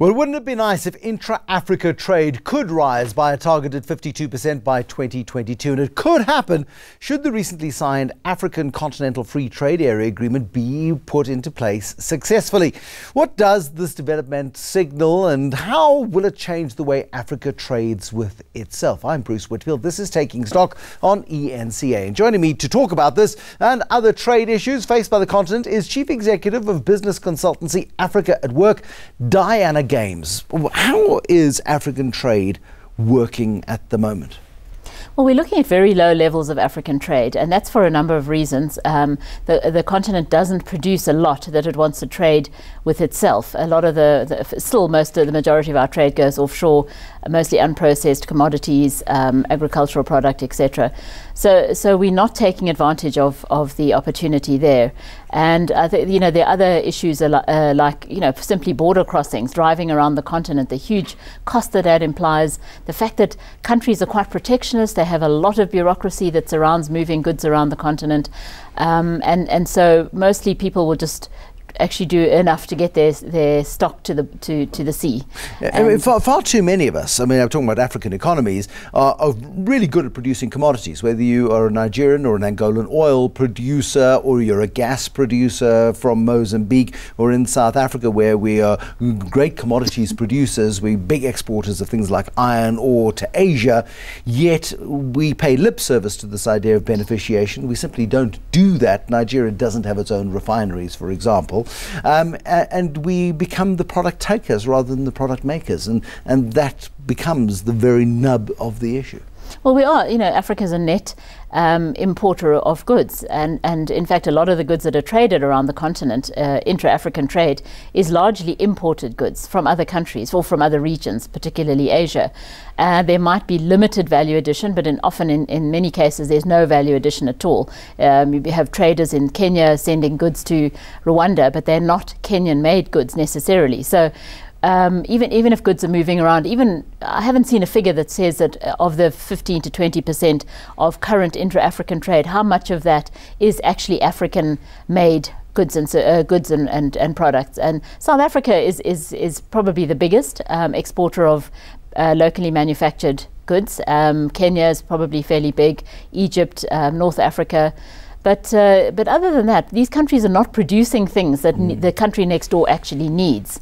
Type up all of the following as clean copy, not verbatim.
Well, wouldn't it be nice if intra-Africa trade could rise by a targeted 52% by 2022? And it could happen should the recently signed African Continental Free Trade Area Agreement be put into place successfully. What does this development signal and how will it change the way Africa trades with itself? I'm Bruce Whitfield. This is Taking Stock on ENCA. And joining me to talk about this and other trade issues faced by the continent is Chief Executive of business consultancy Africa at Work, Dianna. How is African trade working at the moment? Well, we're looking at very low levels of African trade, and that's for a number of reasons. The continent doesn't produce a lot that it wants to trade with itself. A lot of the majority of our trade goes offshore, mostly unprocessed commodities, agricultural product, etc. So we're not taking advantage of the opportunity there. And there are other issues like simply border crossings, driving around the continent, the huge cost that implies, the fact that countries are quite protectionist. They have a lot of bureaucracy that surrounds moving goods around the continent, and so mostly people will just actually do enough to get their stock to the sea. I mean, far too many of us, I'm talking about African economies, are really good at producing commodities, whether you are a Nigerian or an Angolan oil producer, or you're a gas producer from Mozambique, or in South Africa where we are great commodities producers. We're big exporters of things like iron ore to Asia, yet we pay lip service to this idea of beneficiation. We simply don't do that. Nigeria doesn't have its own refineries, for example. And we become the product takers rather than the product makers, and that becomes the very nub of the issue. Well, we are, Africa's a net importer of goods, and in fact a lot of the goods that are traded around the continent, intra-African trade, is largely imported goods from other countries or from other regions, particularly Asia. There might be limited value addition, but often in many cases there's no value addition at all. You have traders in Kenya sending goods to Rwanda, but they're not Kenyan-made goods necessarily. So even if goods are moving around, I haven't seen a figure that says that of the 15 to 20% of current intra-African trade, how much of that is actually African-made goods and products. And South Africa is probably the biggest exporter of locally manufactured goods. Kenya is probably fairly big. Egypt, North Africa. But other than that, these countries are not producing things that the country next door actually needs.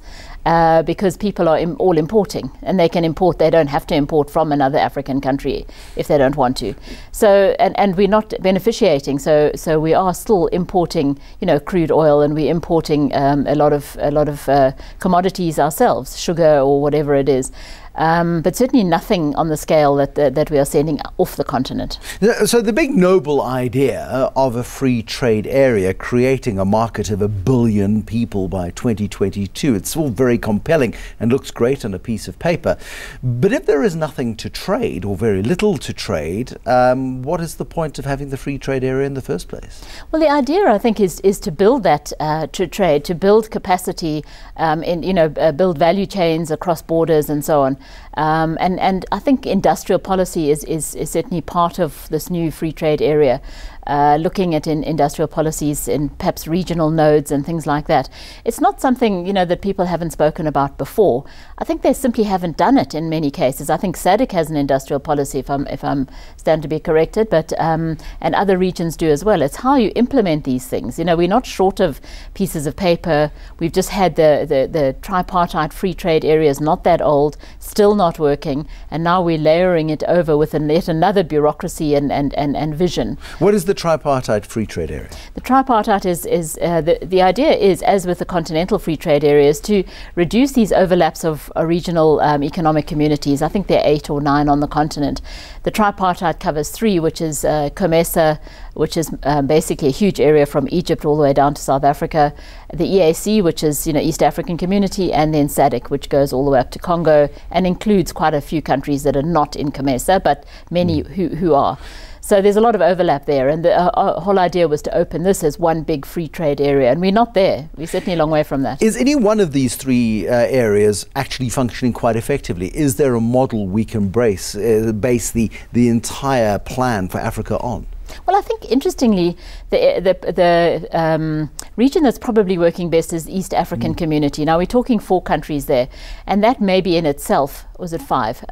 Because people are all importing, and they can import. They don't have to import from another African country if they don't want to. So and we're not beneficiating. So we are still importing, crude oil, and we're importing a lot of commodities ourselves, sugar or whatever it is. But certainly nothing on the scale that we are sending off the continent. So the big noble idea of a free trade area creating a market of 1 billion people by 2022, it's all very compelling and looks great on a piece of paper. But if there is nothing to trade or very little to trade, what is the point of having the free trade area in the first place? Well, the idea, I think, is to build that to trade, to build capacity, build value chains across borders and so on. And I think industrial policy is certainly part of this new free trade area. Looking at industrial policies in perhaps regional nodes and things like that. It's not something that people haven't spoken about before. I think they simply haven't done it in many cases. I think SADC has an industrial policy, if I'm stand to be corrected, but and other regions do as well. It's how you implement these things. We're not short of pieces of paper. We've just had the tripartite free trade areas, not that old, still not working, and now we're layering it over with yet another bureaucracy and vision. What is the tripartite free trade area? The tripartite the idea is, as with the continental free trade areas, to reduce these overlaps of regional economic communities. I think there are 8 or 9 on the continent. The tripartite covers 3, which is COMESA, which is basically a huge area from Egypt all the way down to South Africa, the EAC, which is East African Community, and then SADC, which goes all the way up to Congo and includes quite a few countries that are not in COMESA, but many who are. So there's a lot of overlap there, and the whole idea was to open this as one big free trade area, and we're not there. We're certainly a long way from that. Is any one of these 3 areas actually functioning quite effectively? Is there a model we can base the entire plan for Africa on? Well, I think interestingly, the region that's probably working best is the East African community. Now, we're talking 4 countries there, and that maybe in itself, was it 5,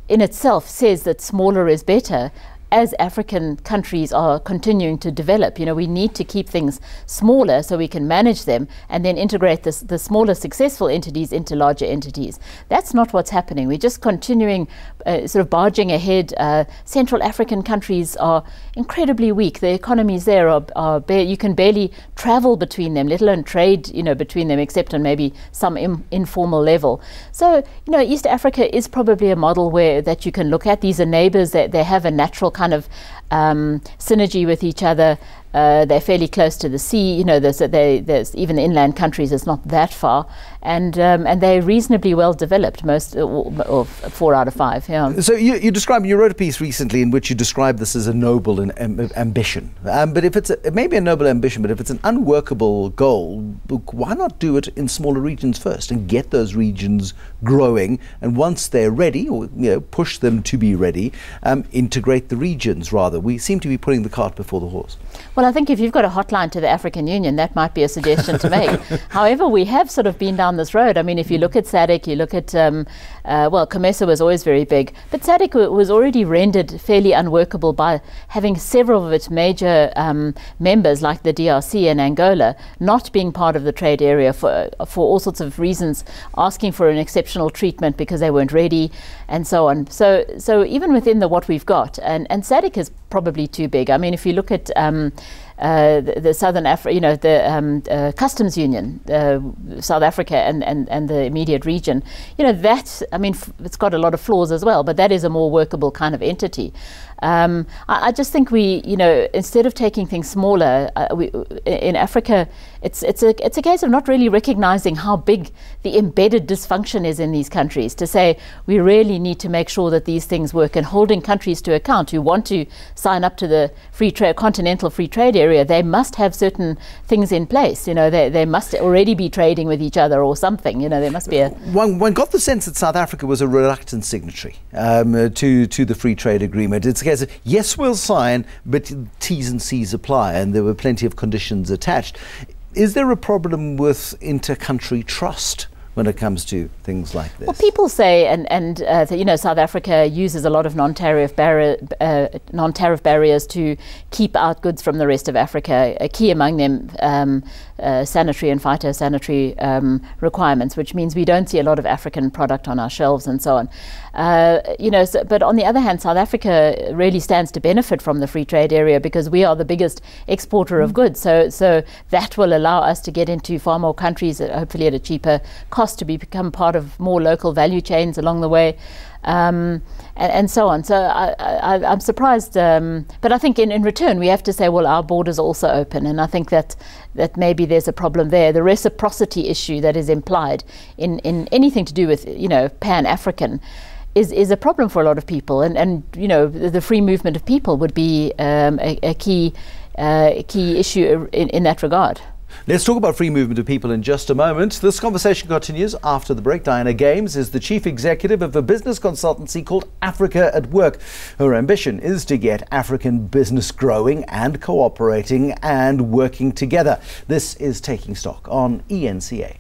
in itself says that smaller is better. As African countries are continuing to develop, we need to keep things smaller so we can manage them and then integrate the smaller successful entities into larger entities. That's not what's happening. We're just continuing sort of barging ahead. Central African countries are incredibly weak. The economies there are you can barely travel between them, let alone trade, between them, except on maybe some informal level. So, East Africa is probably a model that you can look at. These are neighbors that they have a natural kind of synergy with each other. They're fairly close to the sea. There's even the inland countries. It's not that far, and they're reasonably well developed. Most or 4 out of 5. Yeah. So you wrote a piece recently in which you described this as a noble ambition. But if it may be a noble ambition, but if it's an unworkable goal, why not do it in smaller regions first and get those regions growing? And once they're ready, or push them to be ready, integrate the regions rather. We seem to be putting the cart before the horse. Well, I think if you've got a hotline to the African Union, that might be a suggestion to make. However, we have sort of been down this road. I mean, if you look at SADC, you look at, COMESA was always very big, but SADC was already rendered fairly unworkable by having several of its major members, like the DRC and Angola, not being part of the trade area for all sorts of reasons, asking for an exceptional treatment because they weren't ready, and so on. So even within what we've got, and SADC is probably too big. I mean, if you look at the Southern Africa, the Customs Union, South Africa and the immediate region, it's got a lot of flaws as well, but that is a more workable kind of entity. I just think instead of taking things smaller, in Africa, it's a case of not really recognizing how big the embedded dysfunction is in these countries, to say we really need to make sure that these things work, and holding countries to account who want to sign up to the Continental Free Trade Area. They must have certain things in place. They must already be trading with each other or something. There must be a... One got the sense that South Africa was a reluctant signatory to the free trade agreement. It's a case of, yes, we'll sign, but T's and C's apply, and there were plenty of conditions attached. Is there a problem with inter-country trust when it comes to things like this? Well, people say, South Africa uses a lot of non-tariff barriers to keep out goods from the rest of Africa. A key among them, sanitary and phytosanitary requirements, which means we don't see a lot of African product on our shelves and so on. But on the other hand, South Africa really stands to benefit from the free trade area because we are the biggest exporter of goods. So that will allow us to get into far more countries, hopefully at a cheaper cost, to become part of more local value chains along the way. And so on. So I'm surprised, but I think in return we have to say, well, our borders are also open, and I think that maybe there's a problem there. The reciprocity issue that is implied in anything to do with Pan-African is a problem for a lot of people, and the free movement of people would be a key issue in that regard. Let's talk about free movement of people in just a moment. This conversation continues after the break. Dianna Games is the chief executive of a business consultancy called Africa at Work. Her ambition is to get African business growing and cooperating and working together. This is Taking Stock on ENCA.